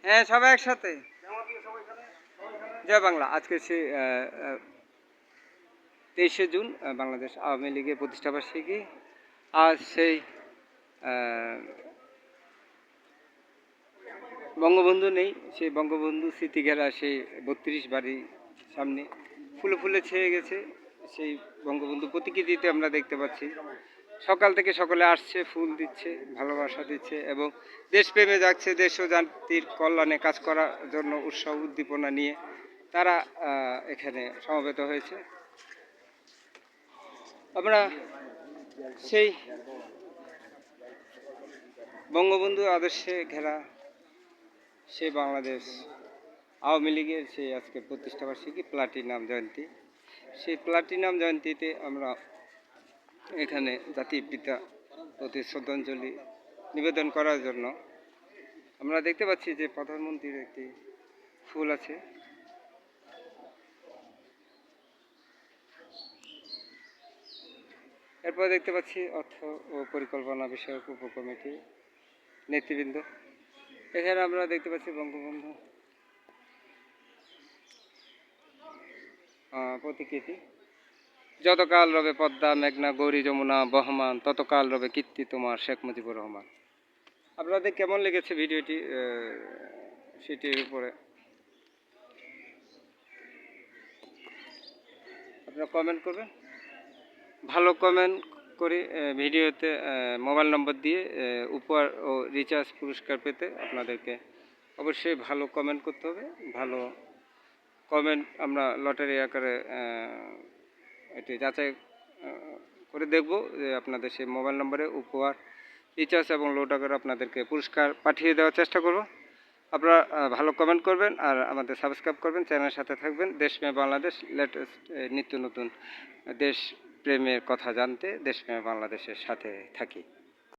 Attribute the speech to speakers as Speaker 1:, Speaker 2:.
Speaker 1: হ্যাঁ, সবাই একসাথে। জয় বাংলা। আজকে সে 23শে জুন বাংলাদেশ আওয়ামী লীগের প্রতিষ্ঠাবার্ষিকী। আজ সেই বঙ্গবন্ধু নেই, সেই বঙ্গবন্ধু স্মৃতিঘেরা সেই 32 বাড়ির সামনে ফুলে ফুলে ছেয়ে গেছে। সেই বঙ্গবন্ধু প্রতিকৃতিতে আমরা দেখতে পাচ্ছি সকাল থেকে সকলে আসছে, ফুল দিচ্ছে, ভালোবাসা দিচ্ছে এবং দেশপ্রেমে যাচ্ছে। দেশ ও জাতির কল্যাণে কাজ করার জন্য উৎসাহ উদ্দীপনা নিয়ে তারা এখানে সমবেত হয়েছে। আমরা সেই বঙ্গবন্ধু আদর্শে ঘেরা সেই বাংলাদেশ আওয়ামী লীগের সেই আজকে প্রতিষ্ঠাবার্ষিকী প্লাটিনাম জয়ন্তী। সেই প্লাটিনাম জয়ন্তীতে আমরা এখানে জাতির পিতা প্রতি শ্রদ্ধাঞ্জলি নিবেদন করার জন্য আমরা দেখতে পাচ্ছি যে প্রধানমন্ত্রীর একটি ফুল আছে। এরপর দেখতে পাচ্ছি অর্থ ও পরিকল্পনা বিষয়ক উপকমিটি নেতৃবৃন্দ। এখানে আমরা দেখতে পাচ্ছি বঙ্গবন্ধু প্রতিকৃতি। যতকাল রবে পদ্মা মেঘনা গৌরী যমুনা বহমান, ততকাল রবে কীর্তি তোমার শেখ মুজিবুর রহমান। আপনাদের কেমন লেগেছে ভিডিওটি সেটির উপরে আপনারা কমেন্ট করবেন। ভালো কমেন্ট করে ভিডিওতে মোবাইল নম্বর দিয়ে উপহার ও রিচার্জ পুরস্কার পেতে আপনাদেরকে অবশ্যই ভালো কমেন্ট করতে হবে। ভালো কমেন্ট আমরা লটারি আকারে এটি যাচাই করে দেখব যে আপনাদের সেই মোবাইল নম্বরে উপহার রিচার্জ এবং লোড আকারে আপনাদেরকে পুরস্কার পাঠিয়ে দেওয়ার চেষ্টা করব। আপনারা ভালো কমেন্ট করবেন আর আমাদের সাবস্ক্রাইব করবেন, চ্যানেলের সাথে থাকবেন। দেশপ্রেমে বাংলাদেশ লেটেস্ট নিত্য নতুন দেশ প্রেমের কথা জানতে দেশপ্রেমে বাংলাদেশের সাথে থাকি।